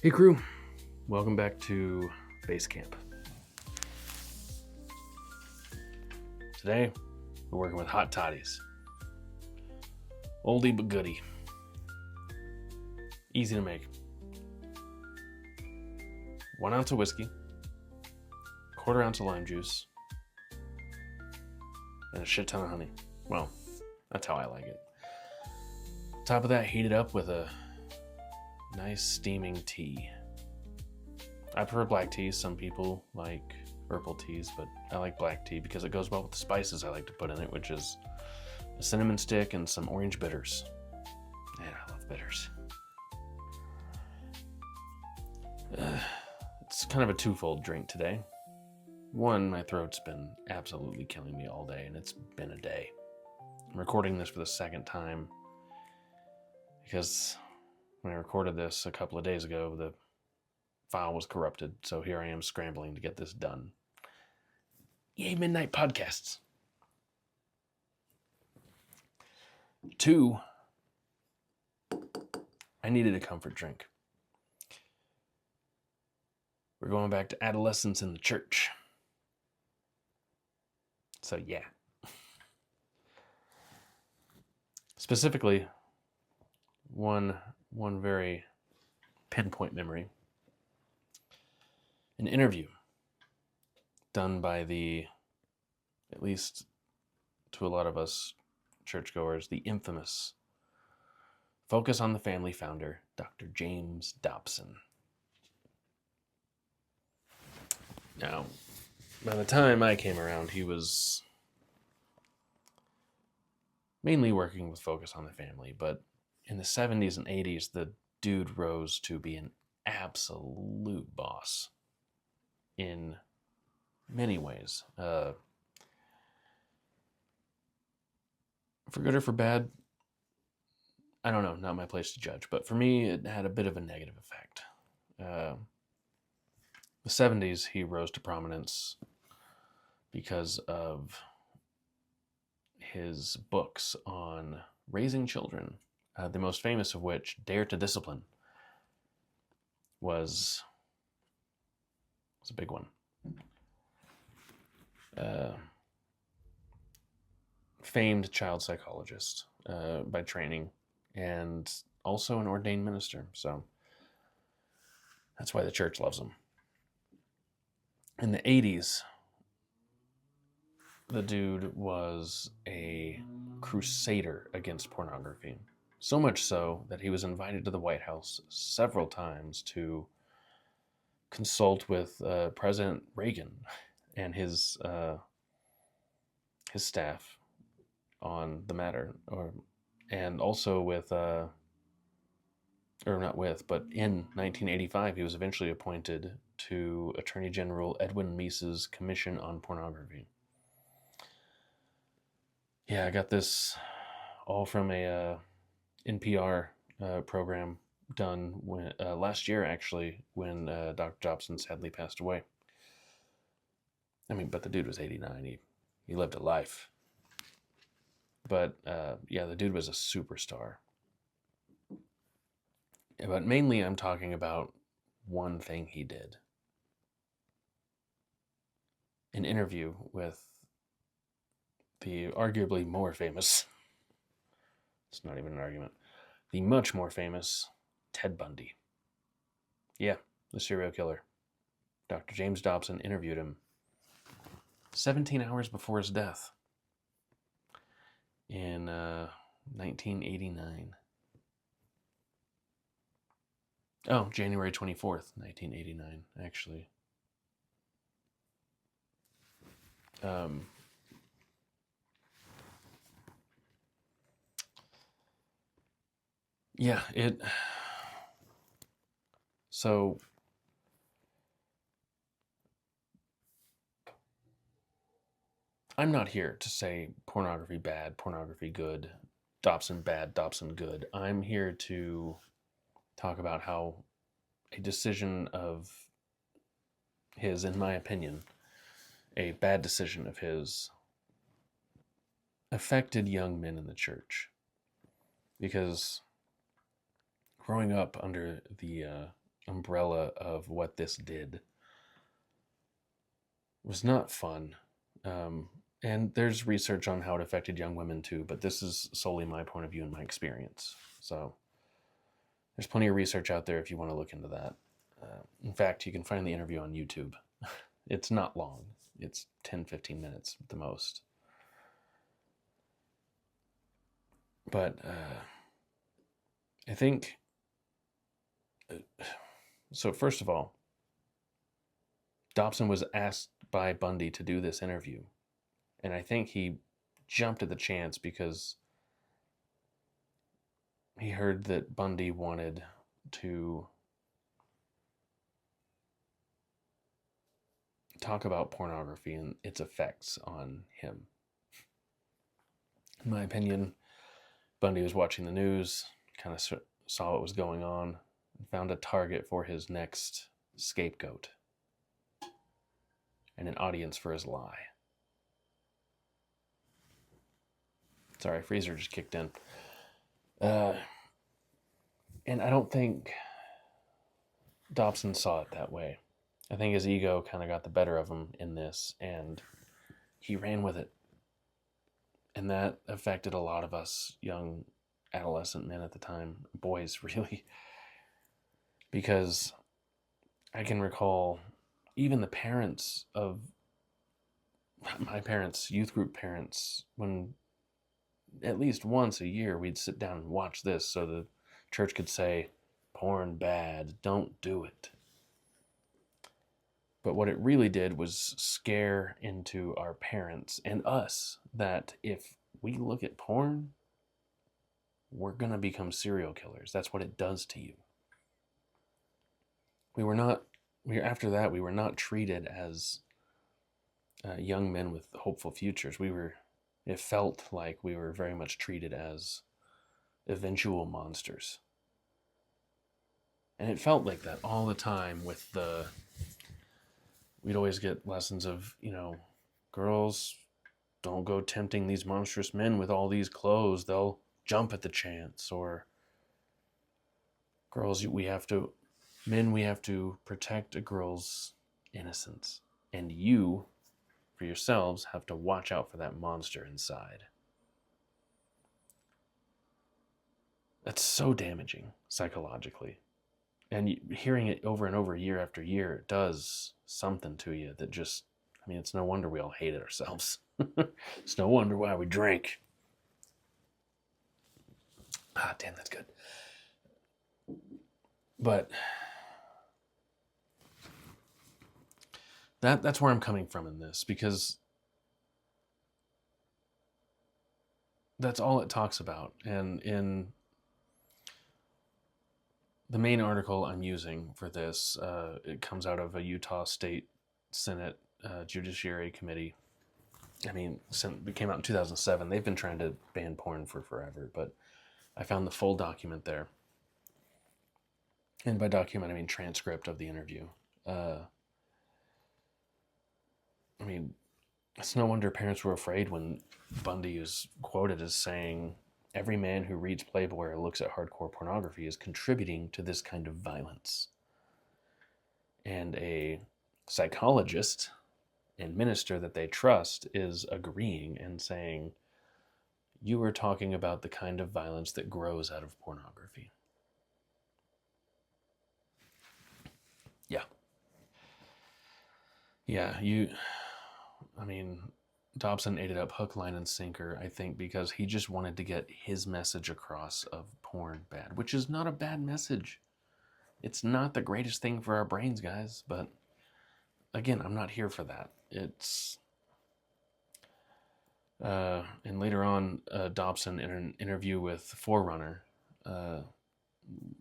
Hey crew, welcome back to Base Camp. Today, we're working with hot toddies. Oldie but goodie. Easy to make. 1 ounce of whiskey, 1/4 ounce of lime juice, and a shit ton of honey. Well, that's how I like it. Top of that, heat it up with a nice steaming tea. I prefer black tea. Some people like herbal teas, but I like black tea because it goes well with the spices I like to put in it, which is a cinnamon stick and some orange bitters. Man, I love bitters. It's kind of a twofold drink today. One, my throat's been absolutely killing me all day, and it's been a day. I'm recording this for the second time because when I recorded this a couple of days ago, the file was corrupted, so here I am scrambling to get this done. Yay, midnight podcasts. 2, I needed a comfort drink. We're going back to adolescence in the church. So yeah. Specifically, one very pinpoint memory. An interview done by at least to a lot of us churchgoers, the infamous Focus on the Family founder, Dr. James Dobson. Now, by the time I came around, he was mainly working with Focus on the Family, but in the 70s and 80s, the dude rose to be an absolute boss in many ways. For good or for bad, I don't know, not my place to judge, but for me, it had a bit of a negative effect. The 70s, he rose to prominence because of his books on raising children, the most famous of which, Dare to Discipline, was a big one. Famed child psychologist by training, and also an ordained minister, so that's why the church loves him. In the 80s, the dude was a crusader against pornography. So much so that he was invited to the White House several times to consult with President Reagan and his staff on the matter, and also but in 1985, he was eventually appointed to Attorney General Edwin Meese's Commission on Pornography. Yeah, I got this all from a NPR program done last year, actually, when Dr. Dobson sadly passed away. I mean, but the dude was 89. He lived a life. But yeah, the dude was a superstar. But mainly I'm talking about one thing he did. An interview with the arguably more famous, it's not even an argument, the much more famous Ted Bundy. Yeah, the serial killer. Dr. James Dobson interviewed him 17 hours before his death in 1989. Oh, January 24th, 1989, actually. Yeah, so I'm not here to say pornography bad, pornography good, Dobson bad, Dobson good. I'm here to talk about how a decision of his, in my opinion, a bad decision of his, affected young men in the church. Because growing up under the umbrella of what this did was not fun. And there's research on how it affected young women too, but this is solely my point of view and my experience. So there's plenty of research out there if you want to look into that. In fact, you can find the interview on YouTube. It's not long. It's 10, 15 minutes at the most. But I think, so first of all, Dobson was asked by Bundy to do this interview. And I think he jumped at the chance because he heard that Bundy wanted to talk about pornography and its effects on him. In my opinion, Bundy was watching the news, kind of saw what was going on, and found a target for his next scapegoat and an audience for his lie. Sorry, freezer just kicked in. And I don't think Dobson saw it that way. I think his ego kind of got the better of him in this, and he ran with it. And that affected a lot of us young adolescent men at the time, boys really, because I can recall even the parents of my parents, youth group parents, when at least once a year we'd sit down and watch this so the church could say, porn bad, don't do it. But what it really did was scare into our parents and us that if we look at porn, we're going to become serial killers. That's what it does to you. After that, we were not treated as young men with hopeful futures. It felt like we were very much treated as eventual monsters. And it felt like that all the time we'd always get lessons of, girls, don't go tempting these monstrous men with all these clothes. They'll jump at the chance. Or girls, we have to protect a girl's innocence. And you, for yourselves, have to watch out for that monster inside. That's so damaging psychologically. And hearing it over and over year after year, it does something to you that just, it's no wonder we all hate it ourselves. It's no wonder why we drink. Damn, that's good. But that's where I'm coming from in this, because that's all it talks about. And in the main article I'm using for this, it comes out of a Utah State Senate Judiciary Committee. It came out in 2007. They've been trying to ban porn for forever, but I found the full document there. And by document, I mean transcript of the interview. It's no wonder parents were afraid when Bundy is quoted as saying, "Every man who reads Playboy or looks at hardcore pornography is contributing to this kind of violence." And a psychologist and minister that they trust is agreeing and saying, you are talking about the kind of violence that grows out of pornography. Yeah, Dobson ate it up hook, line, and sinker, I think, because he just wanted to get his message across of porn bad, which is not a bad message. It's not the greatest thing for our brains, guys, but again, I'm not here for that. It's... and later on, Dobson, in an interview with Forerunner,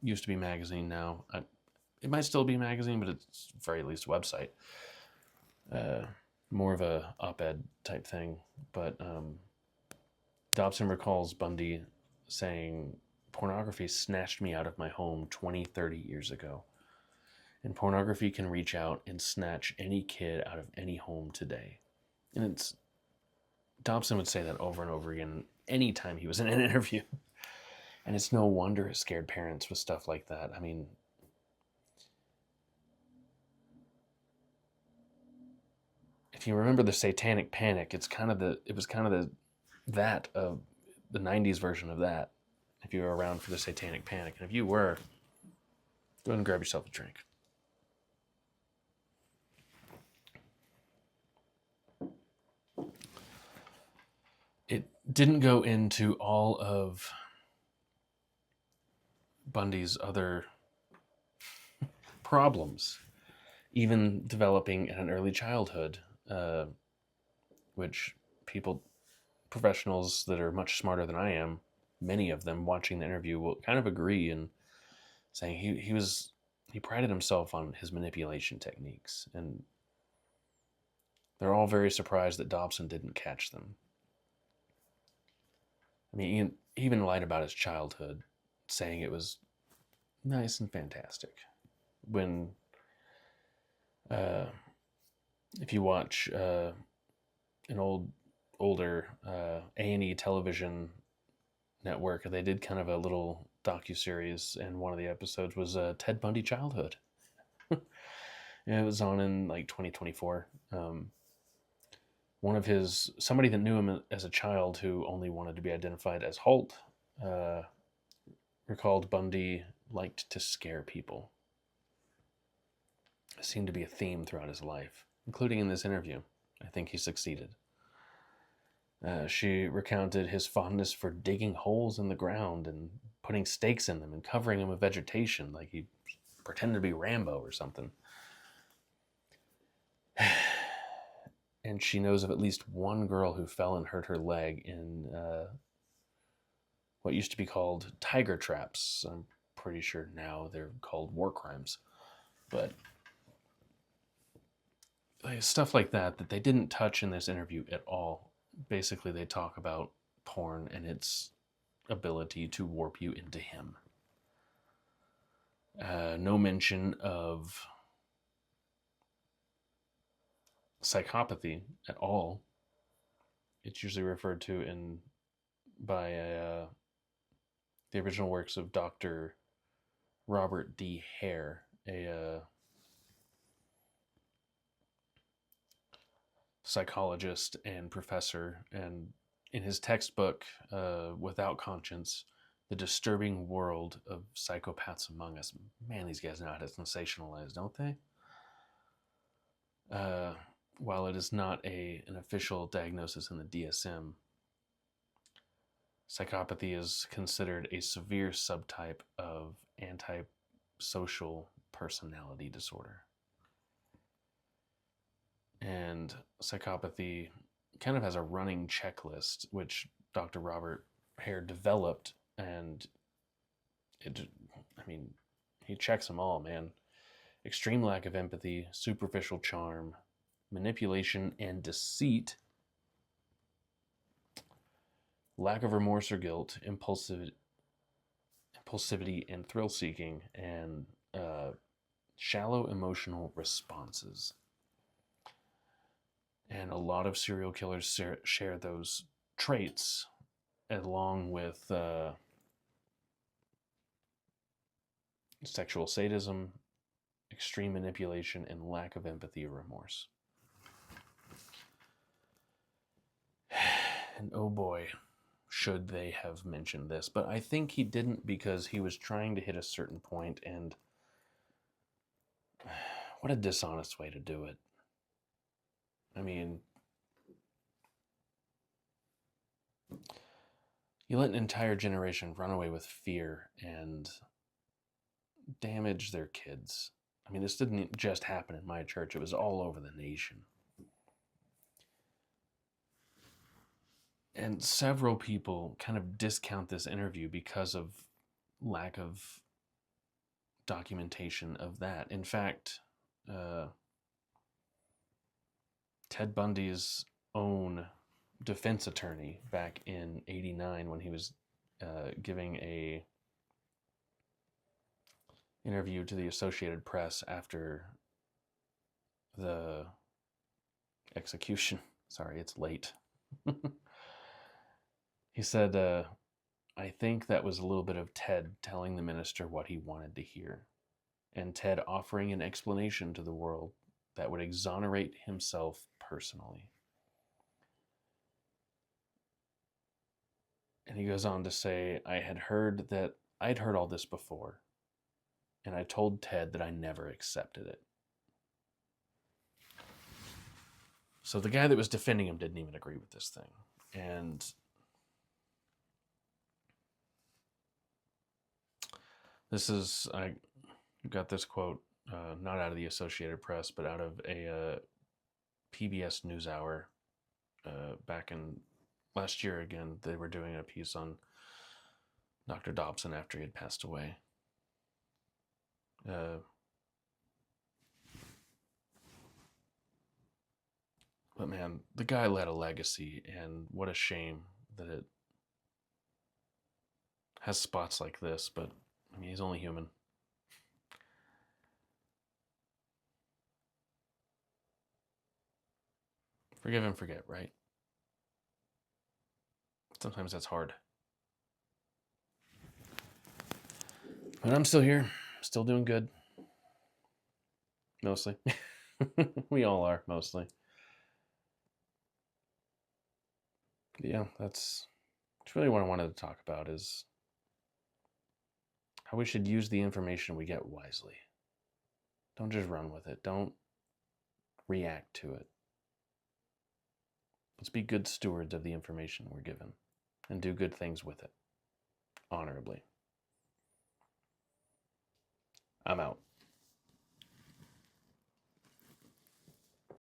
used to be magazine now. It might still be magazine, but it's very least a website. More of a op-ed type thing. But Dobson recalls Bundy saying, "Pornography snatched me out of my home 20, 30 years ago. And pornography can reach out and snatch any kid out of any home today." And Dobson would say that over and over again anytime he was in an interview. And it's no wonder it scared parents with stuff like that. if you remember the Satanic Panic, it was kind of that of the 90s version of that, if you were around for the Satanic Panic. And if you were, go ahead and grab yourself a drink. It didn't go into all of Bundy's other problems, even developing in an early childhood, which professionals that are much smarter than I am, many of them watching the interview will kind of agree and saying he prided himself on his manipulation techniques, and they're all very surprised that Dobson didn't catch them. I mean, he even lied about his childhood, saying it was nice and fantastic. When, if you watch an older A&E television network, they did kind of a little docuseries, and one of the episodes was Ted Bundy childhood. It was on in like 2024. Somebody that knew him as a child who only wanted to be identified as Holt, recalled Bundy liked to scare people. It seemed to be a theme throughout his life, including in this interview. I think he succeeded. She recounted his fondness for digging holes in the ground and putting stakes in them and covering them with vegetation, like he pretended to be Rambo or something. And she knows of at least one girl who fell and hurt her leg in what used to be called tiger traps. I'm pretty sure now they're called war crimes. But stuff like that they didn't touch in this interview at all. Basically, they talk about porn and its ability to warp you into him. No mention of psychopathy at all. It's usually referred to by the original works of Dr. Robert D. Hare, a psychologist and professor, and in his textbook, Without Conscience, The Disturbing World of Psychopaths Among Us. Man, these guys know how to sensationalize, don't they? While it is not an official diagnosis in the DSM, psychopathy is considered a severe subtype of antisocial personality disorder. And psychopathy kind of has a running checklist, which Dr. Robert Hare developed, and he checks them all, man. Extreme lack of empathy, superficial charm, manipulation and deceit, lack of remorse or guilt, impulsivity and thrill-seeking, and shallow emotional responses. And a lot of serial killers share those traits, along with sexual sadism, extreme manipulation, and lack of empathy or remorse. And oh boy, should they have mentioned this. But I think he didn't, because he was trying to hit a certain point, and what a dishonest way to do it. I mean, you let an entire generation run away with fear and damage their kids. I mean, this didn't just happen in my church. It was all over the nation. And several people kind of discount this interview because of lack of documentation of that. In fact, Ted Bundy's own defense attorney back in '89, when he was giving a interview to the Associated Press after the execution. Sorry, it's late. He said, I think that was a little bit of Ted telling the minister what he wanted to hear, and Ted offering an explanation to the world that would exonerate himself personally. And he goes on to say, I'd heard all this before, and I told Ted that I never accepted it. So the guy that was defending him didn't even agree with this thing. And I got this quote, not out of the Associated Press, but out of a PBS NewsHour back in last year. Again, they were doing a piece on Dr. Dobson after he had passed away. But man, the guy led a legacy, and what a shame that it has spots like this, but I mean, he's only human. Forgive and forget, right? Sometimes that's hard. But I'm still here, still doing good. Mostly. We all are, mostly. But yeah, that's really what I wanted to talk about, is how we should use the information we get wisely. Don't just run with it. Don't react to it. Let's be good stewards of the information we're given and do good things with it, honorably. I'm out.